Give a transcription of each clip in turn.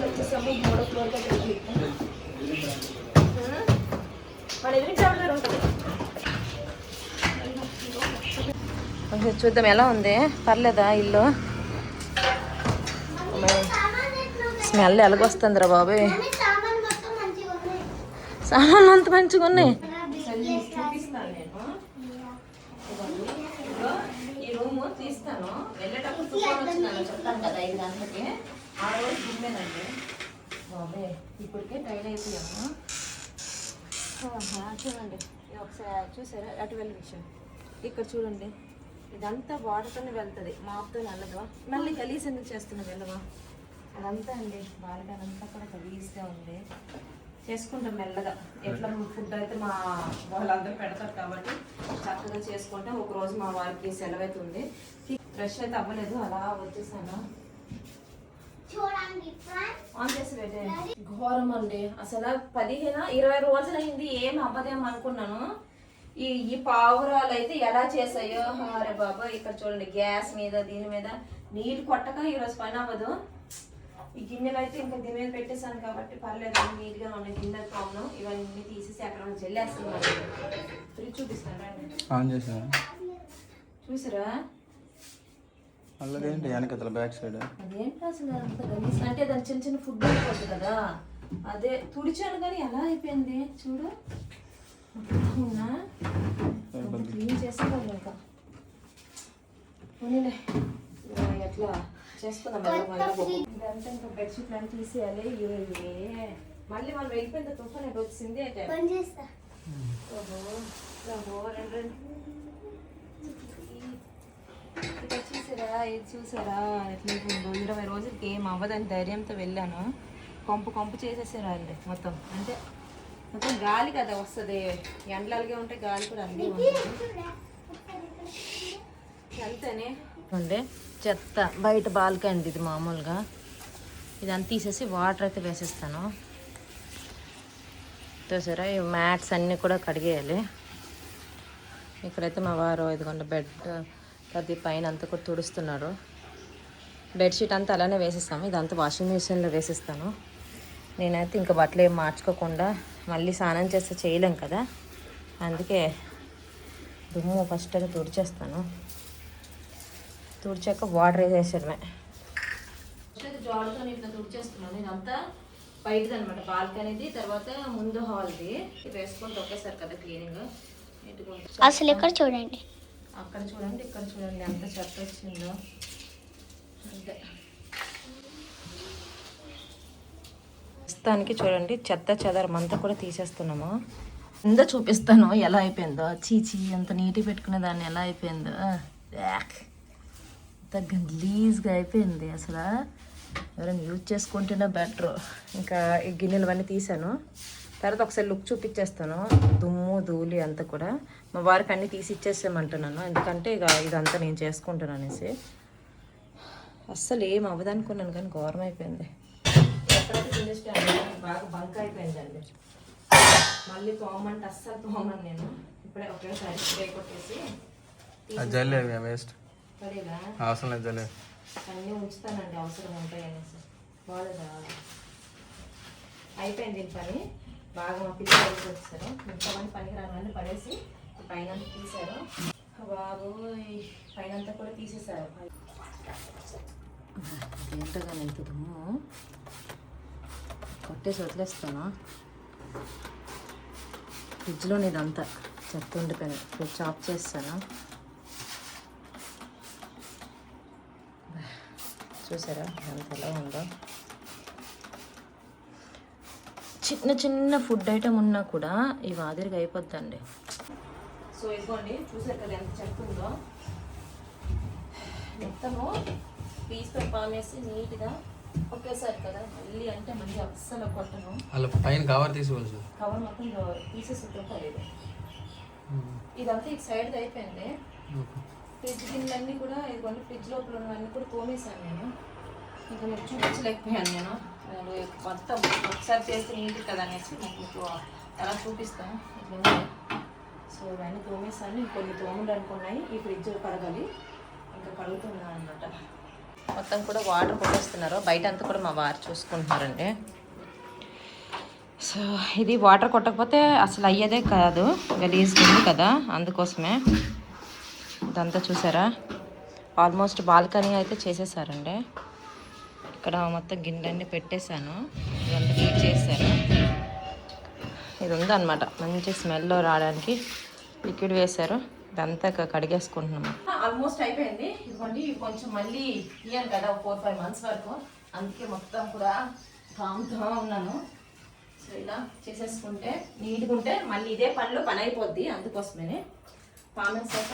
వచ్చేసాము 3వ ఫ్లోర్కి అయితే మన ఎదురు చావర్ ఉంటుంది. కొంచెం చూద్దాం ఎలా ఉంది, పర్లేదా ఇల్లు? స్మెల్ ఎలాగొస్తుందిరా బాబాయ్, సామాన్లు అంత మంచిగా ఉన్నాయి. చూపిస్తాను నేను ఈ రూమ్ తీస్తాను. వెళ్ళేటప్పుడు తుఫాన్ వచ్చిందని చెప్తాను కదా 5 గంటలకి. ఆ రోజు దిమ్మేనండి బాబాయ్, ఇప్పటికే టైడ్ అయిపోయాము. చూడండి ఒకసారి చూసారా, అటు వెళ్ళే విషయం ఇక్కడ చూడండి, ఇదంతా వాటర్తోనే వెళ్తుంది, మాపుతో వెళ్ళదు. మళ్ళీ గలీజ్ ఎందుకు చేస్తున్నాం వెళ్ళవా? అదంతా అండి బాల్కనీ అంతా కూడా గలీజ్గా ఉంది. చేసుకుంటాం మెల్లగా. ఎట్లా ఫుడ్ అయితే మా వాళ్ళందరూ పెడతారు కాబట్టి చక్కగా చేసుకుంటాం. ఒకరోజు మా వారికి సెలవు అవుతుంది. ఫ్రెష్ అయితే అవ్వలేదు, అలా వచ్చేసాను. ఆన్ చేసి పెట్టే ఘోరం అండి అసలు. 15-20 రోజులు అయింది, ఏం అవ్వదేమో అనుకున్నాను. ఈ పావురాలు అయితే ఎలా చేసాయో అరే బాబా. ఇక్కడ చూడండి గ్యాస్ మీద దీని మీద నీళ్ళు కొట్టక ఈరోజు పని అవ్వదు. ఈ గిన్నెలు అయితే ఇంకా దీని మీద పెట్టేసాను కాబట్టి పర్లేదు, నీట్గా ఉన్నాయి. గిన్నెలు కావును ఇవన్నీ తీసేసి అక్కడ చెల్లేస్తున్నాను. ఫ్రిడ్జ్ చూపిస్తాను చూసారా? అదేంటి బ్యాక్ సైడ్ అదేంటి అసలు అంత గలీజ్ అంటే దాని చిన్న చిన్న ఫుడ్ అయిపోతుంది కదా, అదే తుడిచాను కానీ ఎలా అయిపోయింది చూడు. క్లీన్ చేసేవాళ్ళు ఇంకా ఎట్లా చేసుకుందాం. ఇదంతా ఇంకా బెడ్షీట్లు అని తీసేయాలి. ఇవే మళ్ళీ మనం వెళ్ళిపోయిన తుఫాన్ ఎటు వచ్చింది అయితే. ఓహో రెండు ఇక్కడ చూసారా, ఇది చూసారా ఎట్లా 20 రోజులకి ఏం అవ్వదని ధైర్యంతో వెళ్ళాను. కొంపు చేసేసారా అండి మొత్తం. అంటే మొత్తం గాలి కదా వస్తుంది, ఎండలాగే ఉంటే గాలి కూడా అన్నీ ఉంటుంది. అంతేనే ఉండే చెత్త బయట బాల్కనీ అండి ఇది. మామూలుగా ఇదంతా తీసేసి వాటర్ అయితే వేసేస్తాను. చూసారా ఈ మ్యాట్స్ అన్నీ కూడా కడిగేయాలి. ఇక్కడైతే మా వారు ఇదిగోండి బెడ్ అది పైన అంతా కూడా తుడుస్తున్నారు. బెడ్షీట్ అంతా అలానే వేసేస్తాము. ఇదంతా వాషింగ్ మిషన్లో వేసేస్తాను. నేనైతే ఇంకా బట్టలు ఏం మార్చుకోకుండా మళ్ళీ స్నానం చేస్తే చేయలేం కదా, అందుకే దుమ్ము ఫస్ట్ అయితే తుడిచేస్తాను. తుడిచాక వాటర్ వేసేయడమే. జాడుతో ఇట్లా తుడిచేస్తున్నాను. ఇదంతా బయటది అనమాట, బాల్కనీది. తర్వాత ముందు హాల్ది. వేసుకుంటూ ఒకేసారి కదా క్లీనింగ్. అసలు ఎక్కడ చూడండి, అక్కడ చూడండి, ఇక్కడ చూడండి ఎంత చెత్త వచ్చిందో. అంతే ప్రస్తుతానికి చూడండి చెత్త చెదరం అంతా కూడా తీసేస్తున్నాము. కింద చూపిస్తాను ఎలా అయిపోయిందో. చీచి అంత నీట్గా పెట్టుకునే దాన్ని ఎలా అయిపోయిందో. అంత గలీజ్గా అయిపోయింది అసలు. ఎవరైనా యూజ్ చేసుకుంటేనే బెటరు. ఇంకా ఈ గిన్నెలు అన్నీ తీసాను. తర్వాత ఒకసారి లుక్ చూపించేస్తాను. దుమ్ము ధూళి అంతా కూడా మా వారికి అన్నీ తీసి ఇచ్చేసామంటున్నాను. ఎందుకంటే ఇక ఇదంతా నేను చేసుకుంటాను అనేసి. అస్సలు ఏం అవ్వదనుకున్నాను కానీ ఘోరం అయిపోయింది. ఎక్కడైతే తినేస్తే బాగా బంక్ అయిపోయిందండి. మళ్ళీ తోమంటే అస్సలు తోమను నేను. ఇప్పుడే ఒకేసారి స్ప్రే కొట్టేసి వేస్ట్ పడేలా అవసరం లేదు. అన్నీ ఉంచుతానండి అవసరం ఉంటాయి అనేసి. బాగా అయిపోయింది దీని పని. బాగా మా పిల్లలు వచ్చేసారు. ఇంతమంది పనికి రాని పడేసి పైన తీశారు. బాబు పైనంతా కూడా తీసేసారు. ఏంటో కానీ ఎంత దుమ్ము. కొట్టేసి వదిలేస్తాను. ఫ్రిడ్జ్లో ఇదంతా చెత్త ఉండిపోయింది. ఫ్రిడ్జ్ ఆఫ్ చేస్తాను. చూసారా ఎంత ఎలా ఉందో. చిన్న ఫుడ్ ఐటమ్ ఉన్నా కూడా ఈ మాదిరిగా అయిపోద్దండి. సో ఇదిగోండి చూసారు కదా ఎంత చెత్త ఉందో. మొత్తము పీస్తో పామేసి నీట్గా ఒకేసారి కదా మళ్ళీ అంటే మళ్ళీ అస్సలు కొట్టను. అలా పైన కవర్ తీసుకోవచ్చు. కవర్ మొత్తం తీసేసుకుంటారు. ఇదంతా ఈ సైడ్ది అయిపోయింది. ఫ్రిడ్జ్ గిన్నెలన్నీ కూడా ఇదిగోండి ఫ్రిడ్జ్ లోపల ఉన్నవన్నీ కూడా తోమేశాను నేను. ఇంకా మీకు చూపించలేకపోయాను నేను. మొత్తం ఒకసారి చేస్తే నీట్ కదా అనేసి మీకు అలా చూపిస్తాను. ఇట్లా సో ఇవన్నీ తోమేసాను. ఇంకొన్ని తోములు అనుకున్నాయి. ఈ ఫ్రిడ్జ్ కడగాలి, ఇంకా కడుగుతున్నాను అనమాట. మొత్తం కూడా వాటర్ కొట్టేస్తున్నారు. బయట అంతా కూడా మా వారు చూసుకుంటున్నారండి. సో ఇది వాటర్ కొట్టకపోతే అసలు అయ్యేదే కాదు, గలీజ్గా ఉంది కదా, అందుకోసమే. ఇదంతా చూసారా, ఆల్మోస్ట్ బాల్కనీ అయితే చేసేసారండి. ఇక్కడ మొత్తం గిన్నెలన్నీ పెట్టేశాను, ఇదంతా క్లీన్ చేశాను. ఇది ఉందన్నమాట, మంచి స్మెల్ రావడానికి లిక్విడ్ వేశారు. ఇదంతా కడిగేసుకుంటున్నాము. ఆల్మోస్ట్ అయిపోయింది. ఇదిగోండి, కొంచెం మళ్ళీ ఇయ్యాను కదా 4-5 months వరకు, అందుకే మొత్తం కూడా కామ్గా ఉన్నాను. సో ఇలా చేసేసుకుంటే నీట్గా ఉంటే మళ్ళీ ఇదే పని అయిపోద్ది, అందుకోసమే. పామేసాక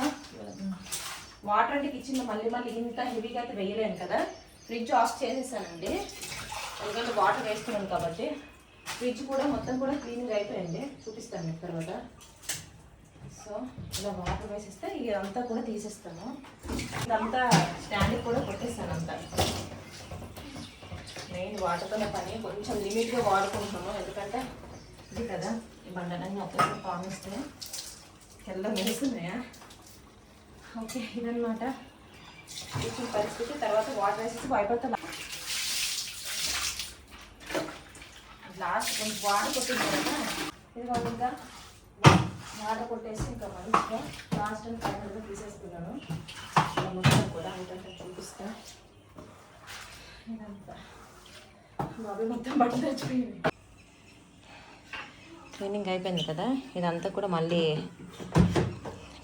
వాటర్ అంటే కిచెన్లో మళ్ళీ ఇంత హెవీగా అయితే వేయలేను కదా, ఫ్రిడ్జ్ ఆఫ్ చేసేసానండి. ఎందుకంటే వాటర్ వేస్తున్నాను కాబట్టి. ఫ్రిడ్జ్ కూడా మొత్తం కూడా క్లీన్గా అయిపోయింది, చూపిస్తాను మీకు తర్వాత. సో ఇలా వాటర్ వేసేస్తే ఇదంతా కూడా తీసేస్తాను. ఇదంతా స్టాండ్కి కూడా కొట్టేస్తాను అంతా. మెయిన్ వాటర్తో పని కొంచెం లిమిట్గా వాడుకుంటున్నాము, ఎందుకంటే ఇది కదా ఈ బండలన్నీ ఒకేసారి పామిస్తే తెల్ల మెరుస్తున్నాయా. ఓకే, ఇదన్నమాట ఇచ్చిన పరిస్థితి. తర్వాత వాటర్ వేసేసి అయిపోతా. లాస్ట్ కొంచెం వాటర్ కొట్టింది కదా, ఇది ఇంకా వాటర్ కొట్టేసి ఇంకా మంచిగా లాస్ట్ అండ్ ఫైనల్గా తీసేస్తున్నాను. మొత్తం కూడా ఏంటంటే చూపిస్తా. ఇదంతా బాబు మొత్తం బట్టలు తెచ్చిపోయింది. క్లీనింగ్ అయిపోయింది కదా, ఇదంతా కూడా మళ్ళీ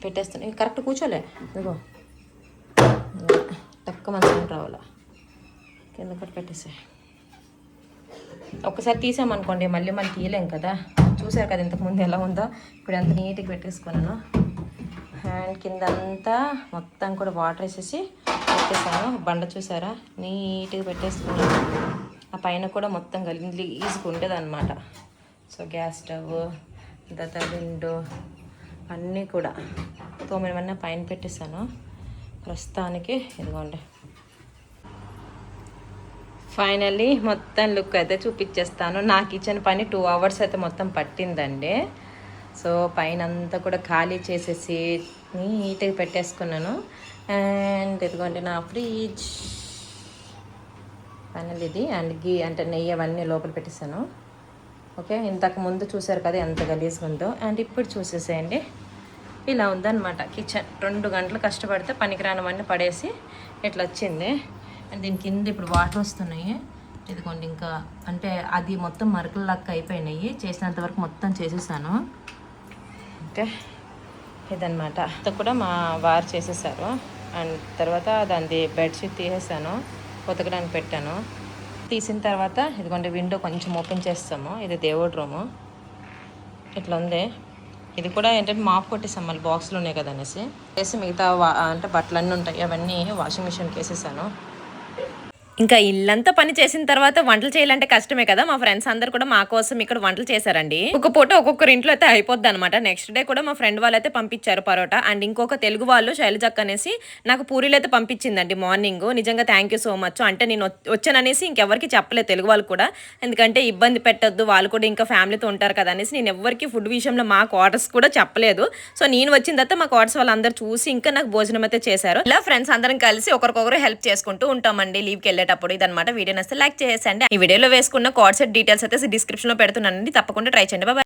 పెట్టేస్తాను. కరెక్ట్ కూర్చోలే, ఇదిగో తక్కువ మంచిగా రావాలా, కింద కూడా పెట్టేసా. ఒక్కసారి తీసామనుకోండి మళ్ళీ తీయలేం కదా. చూసారు కదా ఇంతకుముందు ఎలా ఉందో, ఇప్పుడు ఎంత నీట్గా పెట్టేసుకున్నాను. హ్యాండ్ కింద అంతా మొత్తం కూడా వాటర్ వేసేసి పెట్టేసాను. బండ చూసారా, నీట్గా పెట్టేసుకున్నాను. ఆ పైన కూడా మొత్తం గలీజ్గా ఉండేది అనమాట. సో గ్యాస్ స్టవ్, తర్వాత విండో అన్నీ కూడా తోమినవన్నీ పైన పెట్టేశాను. ప్రస్తుతానికి ఇదిగోండి, ఫైనల్లీ మొత్తం లుక్ అయితే చూపించేస్తాను. నా కిచెన్ పని 2 hours అయితే మొత్తం పట్టిందండి. సో పైన అంతా కూడా ఖాళీ చేసేసి నీట్గా పెట్టేసుకున్నాను. అండ్ ఇదిగోండి నా ఫ్రిడ్జ్ ఫైనల్ ఇది. అండ్ అంటే నెయ్యి అవన్నీ లోపల పెట్టేశాను. ఓకే, ఇంతకు ముందు చూసారు కదా ఎంత గలీజ్గా ఉందో. అండ్ ఇప్పుడు చూసేసేయండి, ఇలా ఉందన్నమాట కిచెన్. 2 గంటలు కష్టపడితే పనికిరానివన్నీ పడేసి ఇట్లా వచ్చింది. అండ్ దీని కింద ఇప్పుడు వాటర్ వస్తున్నాయి. ఇదిగోండి, ఇంకా అంటే అది మొత్తం మరకల లక్క అయిపోయినాయి. చేసినంత వరకు మొత్తం చేసేసాను. ఓకే, ఇదన్నమాట. అంతా కూడా మా వారు చేసేసారు. అండ్ తర్వాత దాని బెడ్షీట్ తీసేసాను, ఉతకడానికి పెట్టాను. తీసిన తర్వాత ఇదిగోండి విండో కొంచెం ఓపెన్ చేస్తాము. ఇది దేవుడి రూము, ఇట్లా ఉంది. ఇది కూడా ఏంటంటే మాప్ కొట్టేసాం, మళ్ళీ బాక్స్లో ఉన్నాయి కదా అనేసి వేసి మిగతా అంటే బట్టలు అన్నీ ఉంటాయి అవన్నీ వాషింగ్ మిషన్కి వేసేసాను. ఇంకా ఇల్లంతా పని చేసిన తర్వాత వంటలు చేయాలంటే కష్టమే కదా. మా ఫ్రెండ్స్ అందరు కూడా మా కోసం ఇక్కడ వంటలు చేశారండి. ఒక పూట ఒక్కొక్కరి ఇంట్లో అయితే అయిపోద్ది అనమాట. నెక్స్ట్ డే కూడా మా ఫ్రెండ్ వాళ్ళు అయితే పంపించారు పరోటా. అండ్ ఇంకొక తెలుగు వాళ్ళు శైలజక్క అనేసి నాకు పూరీలు అయితే పంపించిందండి మార్నింగ్. నిజంగా థ్యాంక్ యూ సో మచ్. అంటే నేను వచ్చాననేసి ఇంకెవరికి చెప్పలేదు తెలుగు వాళ్ళు కూడా, ఎందుకంటే ఇబ్బంది పెట్టద్దు, వాళ్ళు కూడా ఇంకా ఫ్యామిలీతో ఉంటారు కదా అనేసి నేను ఎవరికి ఫుడ్ విషయంలో మా క్వార్టర్స్ కూడా చెప్పలేదు. సో నేను వచ్చిన తర్వాత మా క్వార్టర్స్ వాళ్ళందరూ చూసి ఇంకా నాకు భోజనం అయితే చేశారు. ఇలా ఫ్రెండ్స్ అందరం కలిసి ఒకరికొకరు హెల్ప్ చేసుకుంటూ ఉంటామండి లీవ్కి వెళ్ళేటప్పుడు. ఇదన్నమాట. వీడియో నచ్చితే లైక్ చేసేయండి. ఈ వీడియోలో వేసుకున్న కార్డ్ సెట్ డీటెయిల్స్ అయితే డిస్క్రిప్షన్ లో పెడుతున్నానండి, తప్పకుండా ట్రై చేయండి. బాయ్.